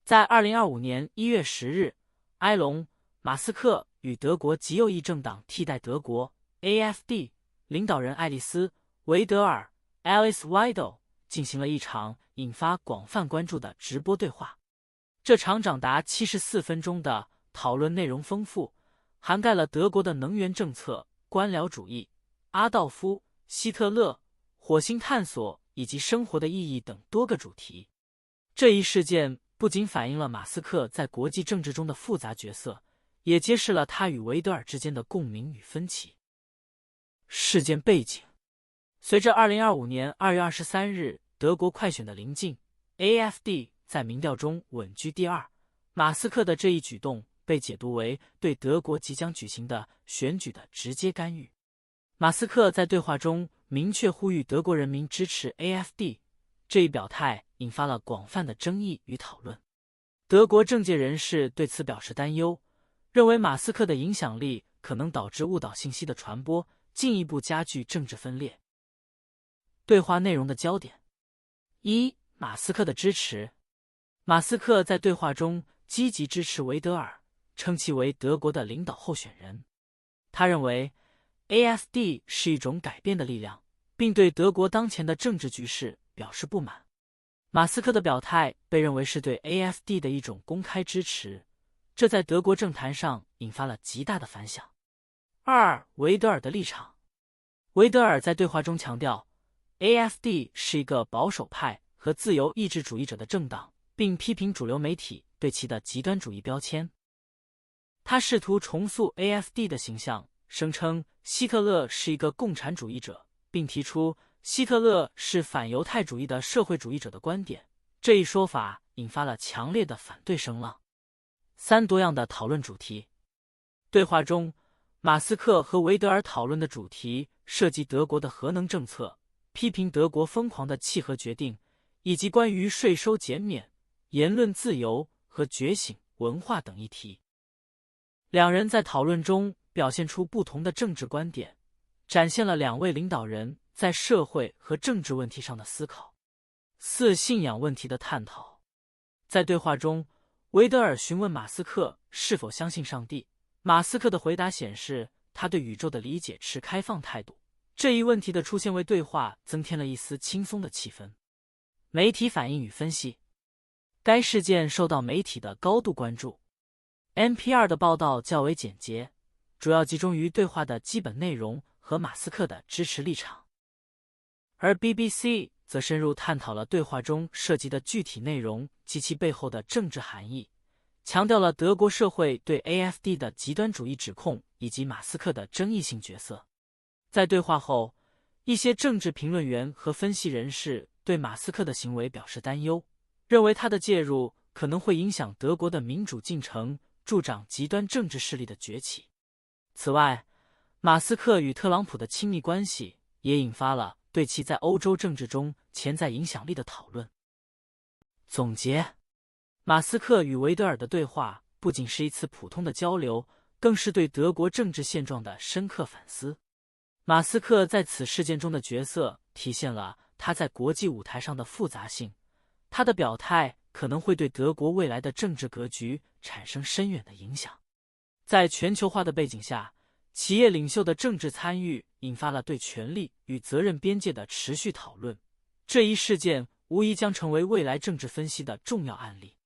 在2025年1月10日，埃隆·马斯克与德国极右翼政党替代德国 AfD 领导人爱丽丝·维德尔 Alice Weidel 进行了一场引发广泛关注的直播对话。这场长达74分钟的讨论内容丰富，涵盖了德国的能源政策、官僚主义、阿道夫·希特勒、火星探索以及生活的意义等多个主题。这一事件不仅反映了马斯克在国际政治中的复杂角色，也揭示了他与维德尔之间的共鸣与分歧。事件背景：随着2025年2月23日德国快选的临近 ，AfD 在民调中稳居第二。马斯克的这一举动被解读为对德国即将举行的选举的直接干预。马斯克在对话中明确呼吁德国人民支持 AfD， 这一表态引发了广泛的争议与讨论。德国政界人士对此表示担忧，认为马斯克的影响力可能导致误导信息的传播，进一步加剧政治分裂。对话内容的焦点：一、马斯克的支持。马斯克在对话中积极支持维德尔，称其为德国的领导候选人。他认为 AfD 是一种改变的力量，并对德国当前的政治局势表示不满。马斯克的表态被认为是对 AfD 的一种公开支持，这在德国政坛上引发了极大的反响。二、维德尔的立场。维德尔在对话中强调 AfD 是一个保守派和自由意志主义者的政党，并批评主流媒体对其的极端主义标签。他试图重塑 AfD 的形象，声称希特勒是一个共产主义者，并提出希特勒是反犹太主义的社会主义者的观点。这一说法引发了强烈的反对声浪。三、多样的讨论主题。对话中，马斯克和维德尔讨论的主题涉及德国的核能政策、批评德国疯狂的弃核决定，以及关于税收减免、言论自由和觉醒文化等议题。两人在讨论中表现出不同的政治观点，展现了两位领导人在社会和政治问题上的思考。四、信仰问题的探讨。在对话中，维德尔询问马斯克是否相信上帝，马斯克的回答显示他对宇宙的理解持开放态度。这一问题的出现为对话增添了一丝轻松的气氛。媒体反应与分析。该事件受到媒体的高度关注。NPR 的报道较为简洁，主要集中于对话的基本内容和马斯克的支持立场，而 BBC 则深入探讨了对话中涉及的具体内容及其背后的政治含义，强调了德国社会对 AfD 的极端主义指控以及马斯克的争议性角色。在对话后，一些政治评论员和分析人士对马斯克的行为表示担忧，认为他的介入可能会影响德国的民主进程，助长极端政治势力的崛起。此外，马斯克与特朗普的亲密关系也引发了对其在欧洲政治中潜在影响力的讨论。总结：马斯克与维德尔的对话不仅是一次普通的交流，更是对德国政治现状的深刻反思。马斯克在此事件中的角色体现了他在国际舞台上的复杂性，他的表态可能会对德国未来的政治格局产生深远的影响。在全球化的背景下，企业领袖的政治参与引发了对权力与责任边界的持续讨论。这一事件无疑将成为未来政治分析的重要案例。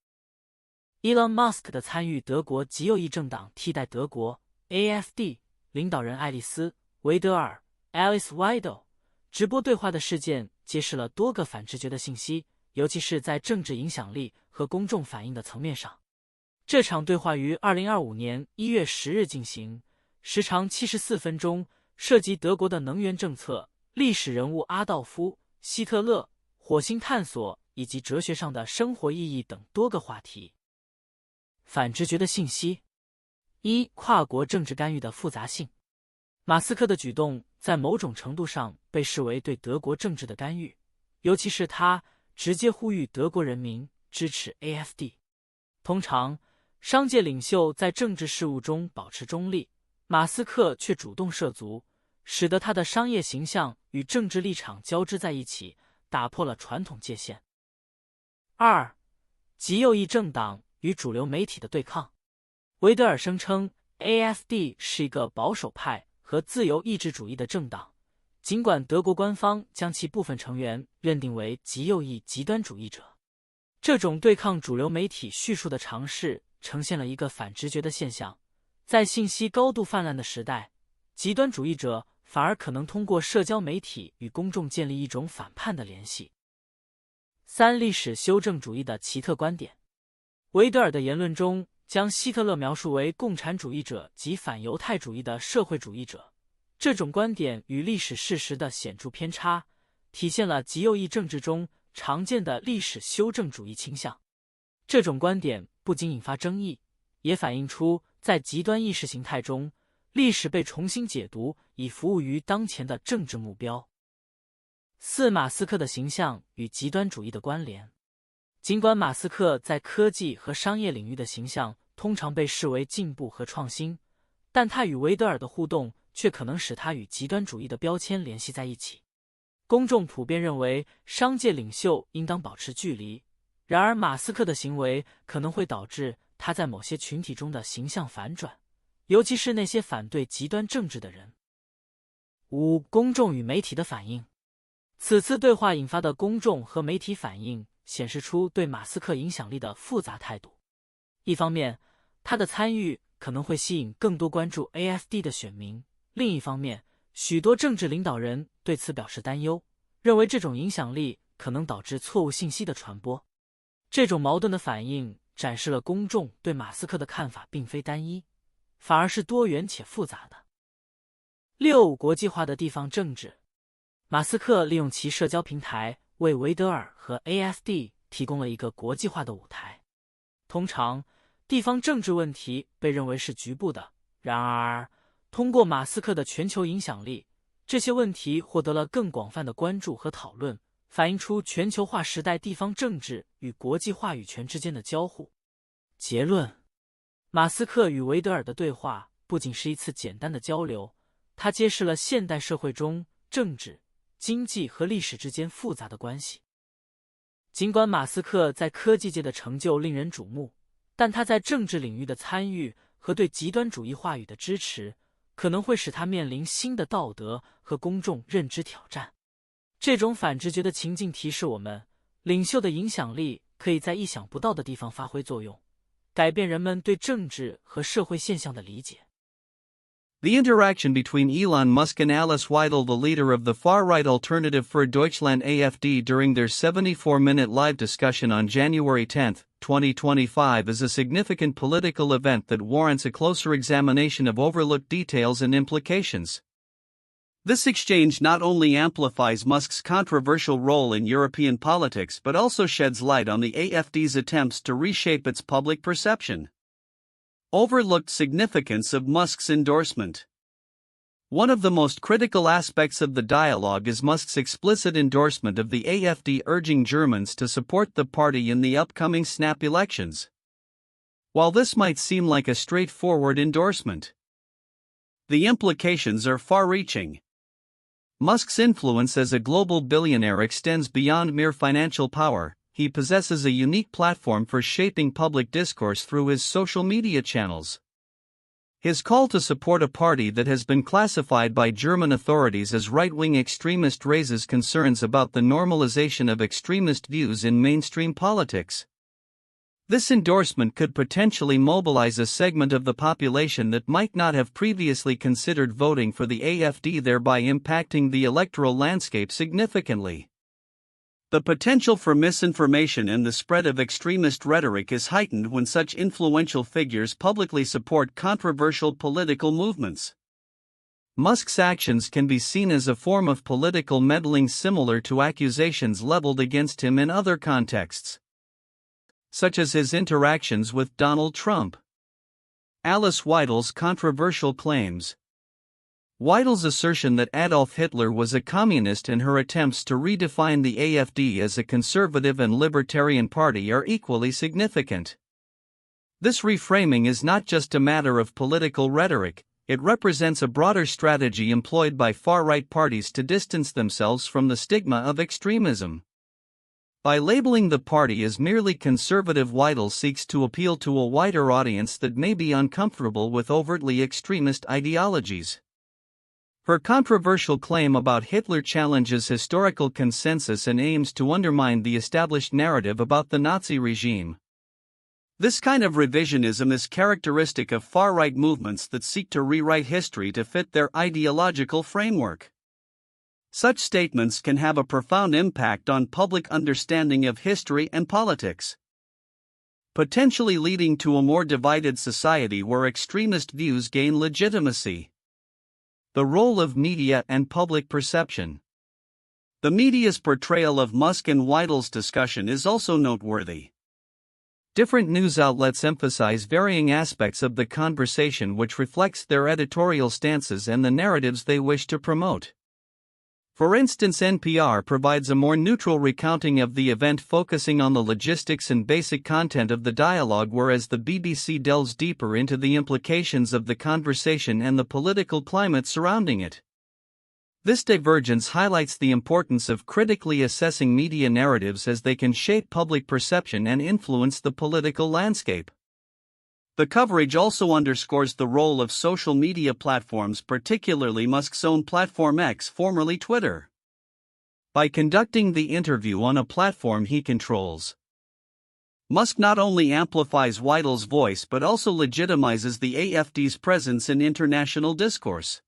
Elon Musk 的参与德国极右翼政党替代德国 AfD 领导人爱丽丝·维德尔 Alice Weidel 直播对话的事件揭示了多个反直觉的信息，尤其是在政治影响力和公众反应的层面上。这场对话于2025年1月10日进行，时长74分钟，涉及德国的能源政策、历史人物阿道夫·希特勒、火星探索以及哲学上的生活意义等多个话题。反直觉的信息：一、跨国政治干预的复杂性。马斯克的举动在某种程度上被视为对德国政治的干预，尤其是他直接呼吁德国人民支持 AfD。通常，商界领袖在政治事务中保持中立，马斯克却主动涉足，使得他的商业形象与政治立场交织在一起，打破了传统界限。二、极右翼政党与主流媒体的对抗。维德尔声称 AfD 是一个保守派和自由意志主义的政党，尽管德国官方将其部分成员认定为极右翼极端主义者。这种对抗主流媒体叙述的尝试呈现了一个反直觉的现象，在信息高度泛滥的时代，极端主义者反而可能通过社交媒体与公众建立一种反叛的联系。3. 历史修正主义的奇特观点。维德尔的言论中将希特勒描述为共产主义者及反犹太主义的社会主义者，这种观点与历史事实的显著偏差，体现了极右翼政治中常见的历史修正主义倾向。这种观点不仅引发争议，也反映出在极端意识形态中，历史被重新解读，以服务于当前的政治目标。4. 马斯克的形象与极端主义的关联。尽管马斯克在科技和商业领域的形象通常被视为进步和创新，但他与维德尔的互动却可能使他与极端主义的标签联系在一起。公众普遍认为商界领袖应当保持距离，然而马斯克的行为可能会导致他在某些群体中的形象反转，尤其是那些反对极端政治的人。5. 公众与媒体的反应。此次对话引发的公众和媒体反应显示出对马斯克影响力的复杂态度。一方面，他的参与可能会吸引更多关注 AfD 的选民；另一方面，许多政治领导人对此表示担忧，认为这种影响力可能导致错误信息的传播。这种矛盾的反应展示了公众对马斯克的看法并非单一，反而是多元且复杂的。6. 国际化的地方政治。马斯克利用其社交平台为维德尔和 AfD 提供了一个国际化的舞台。通常，地方政治问题被认为是局部的，然而，通过马斯克的全球影响力，这些问题获得了更广泛的关注和讨论，反映出全球化时代地方政治与国际话语权之间的交互。结论：马斯克与维德尔的对话不仅是一次简单的交流，它揭示了现代社会中政治、经济和历史之间复杂的关系。尽管马斯克在科技界的成就令人瞩目，但他在政治领域的参与和对极端主义话语的支持，可能会使他面临新的道德和公众认知挑战。这种反直觉的情境提示我们，领袖的影响力可以在意想不到的地方发挥作用，改变人们对政治和社会现象的理解。The interaction between Elon Musk and Alice Weidel, the leader of the far-right Alternative für Deutschland AfD, during their 74-minute live discussion on January 10, 2025 is a significant political event that warrants a closer examination of overlooked details and implications. This exchange not only amplifies Musk's controversial role in European politics but also sheds light on the AfD's attempts to reshape its public perception. Overlooked significance of Musk's endorsement. One of the most critical aspects of the dialogue is Musk's explicit endorsement of the AfD, urging Germans to support the party in the upcoming snap elections. While this might seem like a straightforward endorsement, the implications are far-reaching. Musk's influence as a global billionaire extends beyond mere financial power. He possesses a unique platform for shaping public discourse through his social media channels. His call to support a party that has been classified by German authorities as right-wing extremist raises concerns about the normalization of extremist views in mainstream politics. This endorsement could potentially mobilize a segment of the population that might not have previously considered voting for the AfD, thereby impacting the electoral landscape significantly. The potential for misinformation and the spread of extremist rhetoric is heightened when such influential figures publicly support controversial political movements. Musk's actions can be seen as a form of political meddling similar to accusations leveled against him in other contexts, such as his interactions with Donald Trump. Alice Weidel's controversial claims. Weidel's assertion that Adolf Hitler was a communist and her attempts to redefine the AfD as a conservative and libertarian party are equally significant. This reframing is not just a matter of political rhetoric, it represents a broader strategy employed by far-right parties to distance themselves from the stigma of extremism. By labeling the party as merely conservative, Weidel seeks to appeal to a wider audience that may be uncomfortable with overtly extremist ideologies. Her controversial claim about Hitler challenges historical consensus and aims to undermine the established narrative about the Nazi regime. This kind of revisionism is characteristic of far-right movements that seek to rewrite history to fit their ideological framework. Such statements can have a profound impact on public understanding of history and politics, potentially leading to a more divided society where extremist views gain legitimacy. The role of media and public perception. The media's portrayal of Musk and Weidel's discussion is also noteworthy. Different news outlets emphasize varying aspects of the conversation, which reflects their editorial stances and the narratives they wish to promote. For instance, NPR provides a more neutral recounting of the event, focusing on the logistics and basic content of the dialogue, whereas the BBC delves deeper into the implications of the conversation and the political climate surrounding it. This divergence highlights the importance of critically assessing media narratives, as they can shape public perception and influence the political landscape. The coverage also underscores the role of social media platforms, particularly Musk's own platform X, formerly Twitter. By conducting the interview on a platform he controls, Musk not only amplifies Weidel's voice but also legitimizes the AfD's presence in international discourse.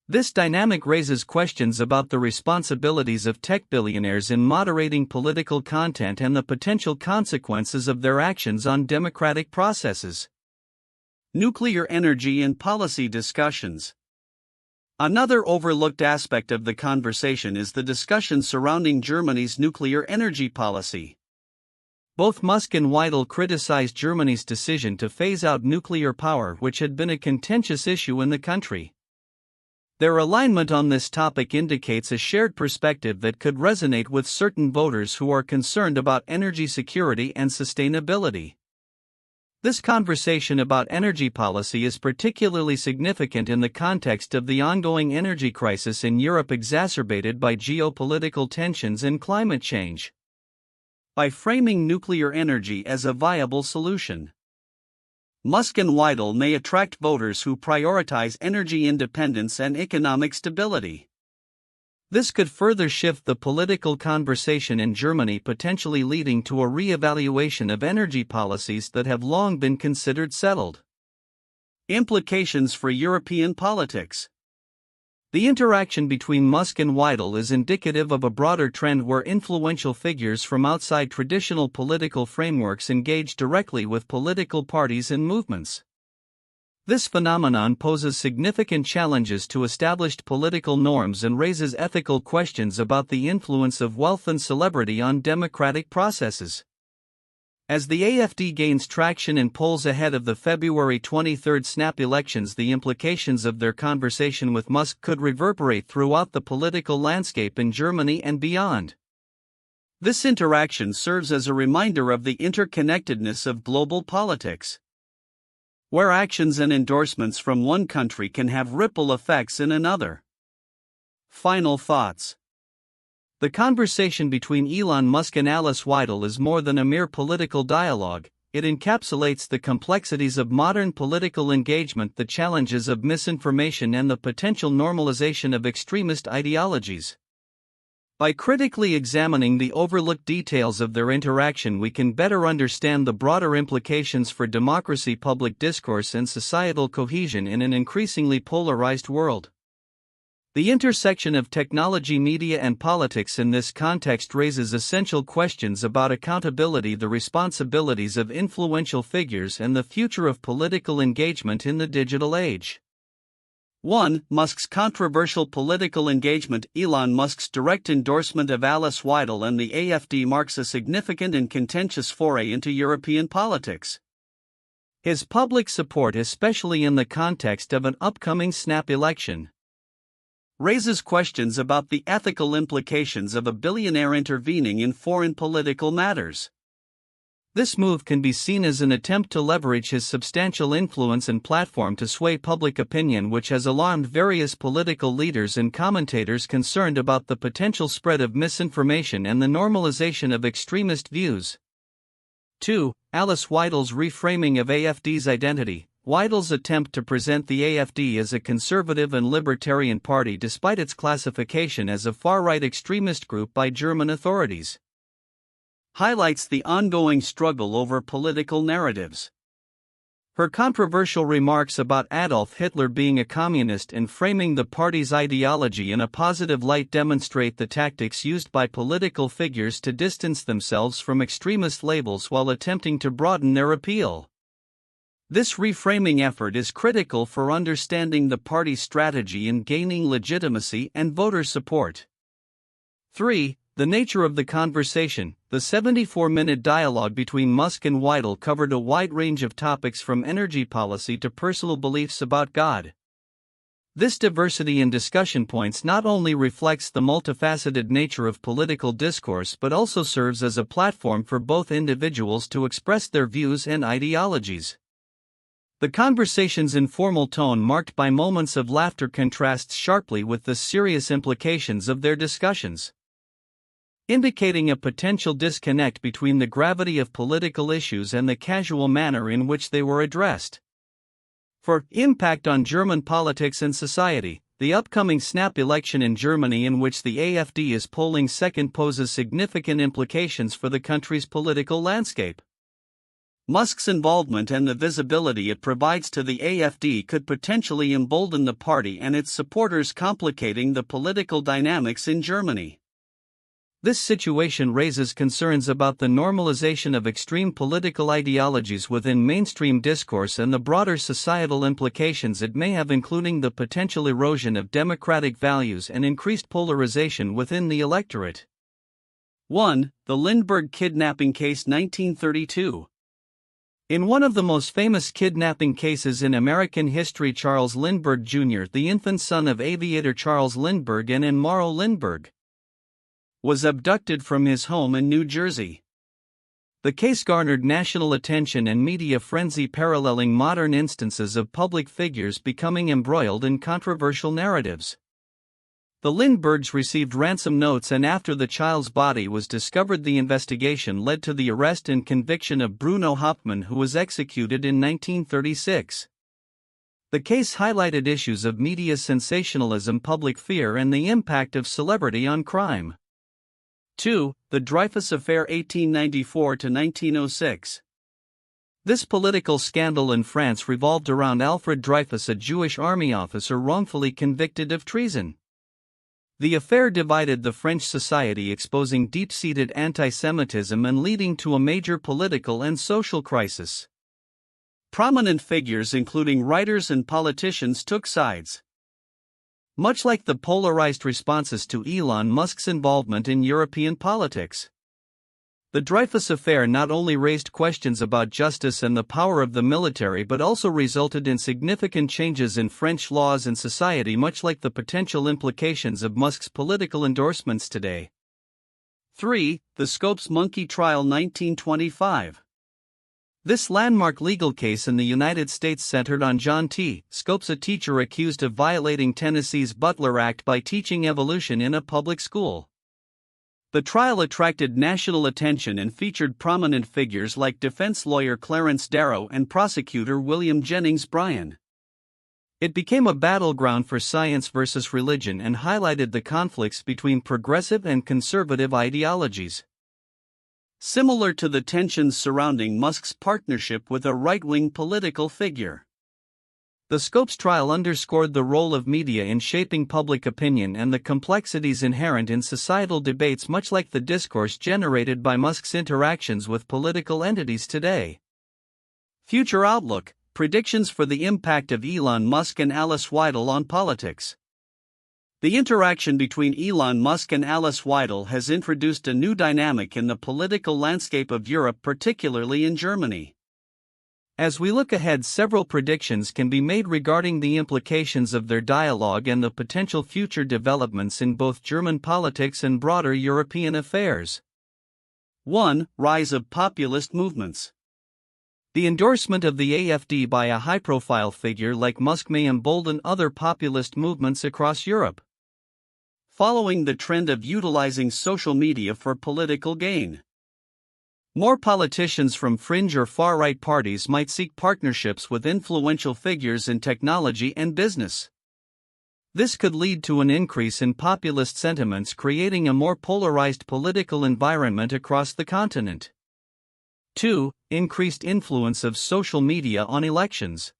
This dynamic raises questions about the responsibilities of tech billionaires in moderating political content and the potential consequences of their actions on democratic processes. Nuclear energy and policy discussions. Another overlooked aspect of the conversation is the discussion surrounding Germany's nuclear energy policy. Both Musk and Weidel criticized Germany's decision to phase out nuclear power, which had been a contentious issue in the country. Their alignment on this topic indicates a shared perspective that could resonate with certain voters who are concerned about energy security and sustainability. This conversation about energy policy is particularly significant in the context of the ongoing energy crisis in Europe, exacerbated by geopolitical tensions and climate change. By framing nuclear energy as a viable solution, Musk and Weidel may attract voters who prioritize energy independence and economic stability. This could further shift the political conversation in Germany, potentially leading to a re-evaluation of energy policies that have long been considered settled. Implications for European politics. The interaction between Musk and Weidel is indicative of a broader trend where influential figures from outside traditional political frameworks engage directly with political parties and movements. This phenomenon poses significant challenges to established political norms and raises ethical questions about the influence of wealth and celebrity on democratic processes. As the AfD gains traction in polls ahead of the February 23 snap elections, the implications of their conversation with Musk could reverberate throughout the political landscape in Germany and beyond. This interaction serves as a reminder of the interconnectedness of global politics, where actions and endorsements from one country can have ripple effects in another. Final thoughts. The conversation between Elon Musk and Alice Weidel is more than a mere political dialogue. It encapsulates the complexities of modern political engagement, the challenges of misinformation, and the potential normalization of extremist ideologies. By critically examining the overlooked details of their interaction, we can better understand the broader implications for democracy, public discourse, and societal cohesion in an increasingly polarized world. The intersection of technology, media, and politics in this context raises essential questions about accountability, the responsibilities of influential figures, and the future of political engagement in the digital age. 1. Musk's controversial political engagement. Elon Musk's direct endorsement of Alice Weidel and the AfD marks a significant and contentious foray into European politics. His public support, especially in the context of an upcoming snap election, raises questions about the ethical implications of a billionaire intervening in foreign political matters. This move can be seen as an attempt to leverage his substantial influence and platform to sway public opinion, which has alarmed various political leaders and commentators concerned about the potential spread of misinformation and the normalization of extremist views. 2. Alice Weidel's reframing of AfD's identity. Weidel's attempt to present the AfD as a conservative and libertarian party despite its classification as a far-right extremist group by German authorities highlights the ongoing struggle over political narratives. Her controversial remarks about Adolf Hitler being a communist and framing the party's ideology in a positive light demonstrate the tactics used by political figures to distance themselves from extremist labels while attempting to broaden their appeal. This reframing effort is critical for understanding the party's strategy in gaining legitimacy and voter support. 3. The nature of the conversation. The 74-minute dialogue between Musk and Weidel covered a wide range of topics from energy policy to personal beliefs about God. This diversity in discussion points not only reflects the multifaceted nature of political discourse but also serves as a platform for both individuals to express their views and ideologies. The conversation's informal tone, marked by moments of laughter, contrasts sharply with the serious implications of their discussions, indicating a potential disconnect between the gravity of political issues and the casual manner in which they were addressed. For impact on German politics and society, the upcoming snap election in Germany, in which the AfD is polling second, poses significant implications for the country's political landscape. Musk's involvement and the visibility it provides to the AfD could potentially embolden the party and its supporters, complicating the political dynamics in Germany. This situation raises concerns about the normalization of extreme political ideologies within mainstream discourse and the broader societal implications it may have, including the potential erosion of democratic values and increased polarization within the electorate. 1. The Lindbergh kidnapping case, 1932. In one of the most famous kidnapping cases in American history, Charles Lindbergh Jr., the infant son of aviator Charles Lindbergh and Anne Morrow Lindbergh, was abducted from his home in New Jersey. The case garnered national attention and media frenzy, paralleling modern instances of public figures becoming embroiled in controversial narratives. The Lindberghs received ransom notes, and after the child's body was discovered, the investigation led to the arrest and conviction of Bruno Hauptmann, who was executed in 1936. The case highlighted issues of media sensationalism, public fear, and the impact of celebrity on crime. 2. The Dreyfus Affair, 1894 to 1906. This political scandal in France revolved around Alfred Dreyfus, a Jewish army officer wrongfully convicted of treason. The affair divided the French society, exposing deep-seated anti-Semitism and leading to a major political and social crisis. Prominent figures, including writers and politicians, took sides. Much like the polarized responses to Elon Musk's involvement in European politics, the Dreyfus Affair not only raised questions about justice and the power of the military but also resulted in significant changes in French laws and society, much like the potential implications of Musk's political endorsements today. 3. The Scopes Monkey Trial, 1925. This landmark legal case in the United States centered on John T. Scopes, a teacher accused of violating Tennessee's Butler Act by teaching evolution in a public school. The trial attracted national attention and featured prominent figures like defense lawyer Clarence Darrow and prosecutor William Jennings Bryan. It became a battleground for science versus religion and highlighted the conflicts between progressive and conservative ideologies. Similar to the tensions surrounding Musk's partnership with a right-wing political figure, the Scopes trial underscored the role of media in shaping public opinion and the complexities inherent in societal debates, much like the discourse generated by Musk's interactions with political entities today. Future outlook: predictions for the impact of Elon Musk and Alice Weidel on politics. The interaction between Elon Musk and Alice Weidel has introduced a new dynamic in the political landscape of Europe, particularly in Germany. As we look ahead, several predictions can be made regarding the implications of their dialogue and the potential future developments in both German politics and broader European affairs. 1. Rise of populist movements. The endorsement of the AfD by a high-profile figure like Musk may embolden other populist movements across Europe. Following the trend of utilizing social media for political gain, more politicians from fringe or far-right parties might seek partnerships with influential figures in technology and business. This could lead to an increase in populist sentiments, creating a more polarized political environment across the continent. 2. Increased influence of social media on elections.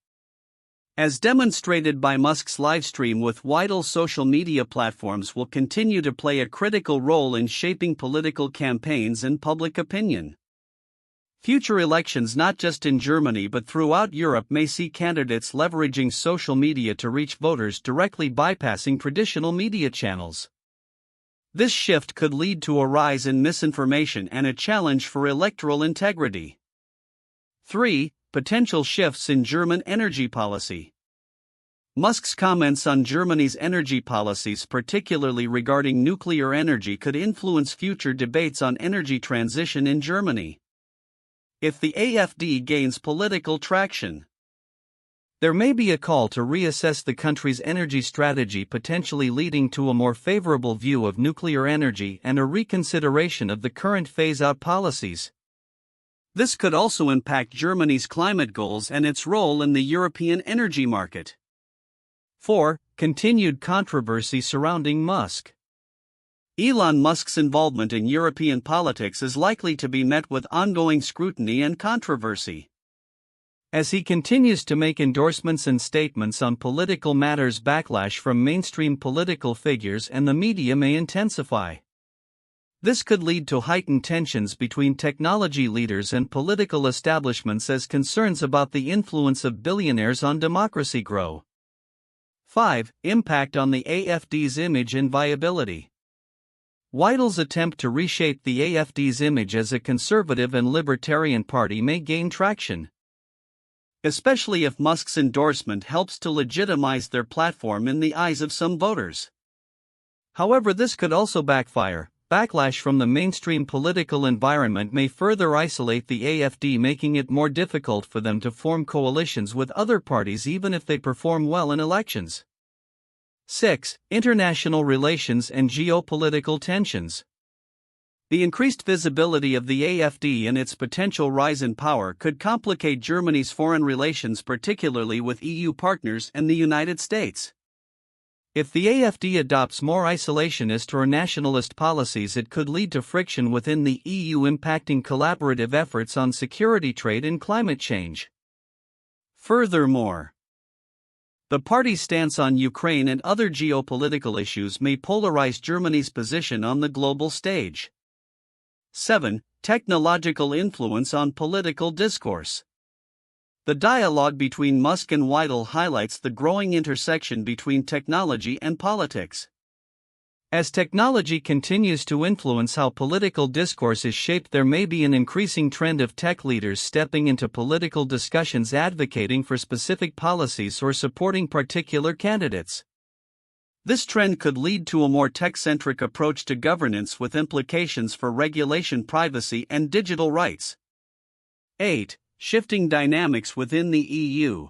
As demonstrated by Musk's livestream with Weidel, social media platforms will continue to play a critical role in shaping political campaigns and public opinion. Future elections, not just in Germany but throughout Europe, may see candidates leveraging social media to reach voters directly, bypassing traditional media channels. This shift could lead to a rise in misinformation and a challenge for electoral integrity. 3. Potential shifts in German energy policy. Musk's comments on Germany's energy policies, particularly regarding nuclear energy, could influence future debates on energy transition in Germany. If the AfD gains political traction, there may be a call to reassess the country's energy strategy, potentially leading to a more favorable view of nuclear energy and a reconsideration of the current phase-out policies. This could also impact Germany's climate goals and its role in the European energy market. 4. Continued controversy surrounding Musk. Elon Musk's involvement in European politics is likely to be met with ongoing scrutiny and controversy. As he continues to make endorsements and statements on political matters, backlash from mainstream political figures and the media may intensify. This could lead to heightened tensions between technology leaders and political establishments as concerns about the influence of billionaires on democracy grow. 5. Impact on the AfD's image and viability. Weidel's attempt to reshape the AfD's image as a conservative and libertarian party may gain traction, especially if Musk's endorsement helps to legitimize their platform in the eyes of some voters. However, this could also backfire. Backlash from the mainstream political environment may further isolate the AfD, making it more difficult for them to form coalitions with other parties even if they perform well in elections. 6. International relations and geopolitical tensions. The increased visibility of the AfD and its potential rise in power could complicate Germany's foreign relations, particularly with EU partners and the United States. If the AfD adopts more isolationist or nationalist policies, it could lead to friction within the EU, impacting collaborative efforts on security, trade, and climate change. Furthermore, the party's stance on Ukraine and other geopolitical issues may polarize Germany's position on the global stage. 7. Technological influence on political discourse. The dialogue between Musk and Weidel highlights the growing intersection between technology and politics. As technology continues to influence how political discourse is shaped, there may be an increasing trend of tech leaders stepping into political discussions, advocating for specific policies or supporting particular candidates. This trend could lead to a more tech-centric approach to governance, with implications for regulation, privacy, and digital rights. 8. Shifting dynamics within the EU.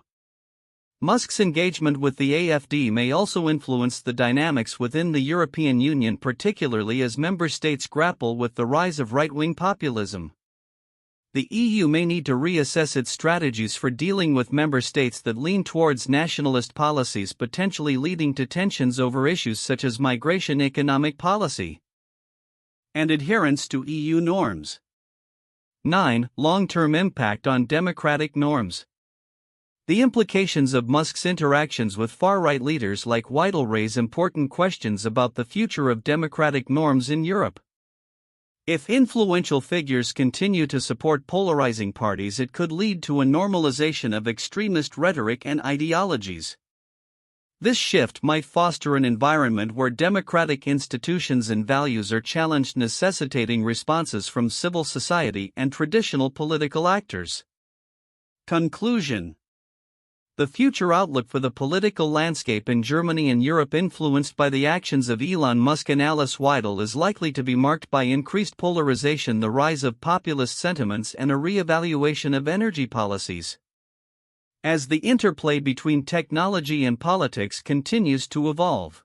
Musk's engagement with the AfD may also influence the dynamics within the European Union, particularly as member states grapple with the rise of right-wing populism. The EU may need to reassess its strategies for dealing with member states that lean towards nationalist policies, potentially leading to tensions over issues such as migration, economic policy, and adherence to EU norms. 9. Long-term impact on democratic norms. The implications of Musk's interactions with far-right leaders like Weidel raise important questions about the future of democratic norms in Europe. If influential figures continue to support polarizing parties, it could lead to a normalization of extremist rhetoric and ideologies. This shift might foster an environment where democratic institutions and values are challenged, necessitating responses from civil society and traditional political actors. Conclusion. The future outlook for the political landscape in Germany and Europe influenced by the actions of Elon Musk and Alice Weidel is likely to be marked by increased polarization, the rise of populist sentiments, and a re-evaluation of energy policies. As the interplay between technology and politics continues to evolve,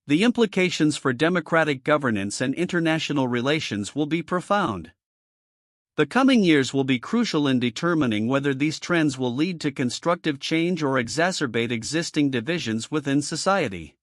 the implications for democratic governance and international relations will be profound. The coming years will be crucial in determining whether these trends will lead to constructive change or exacerbate existing divisions within society.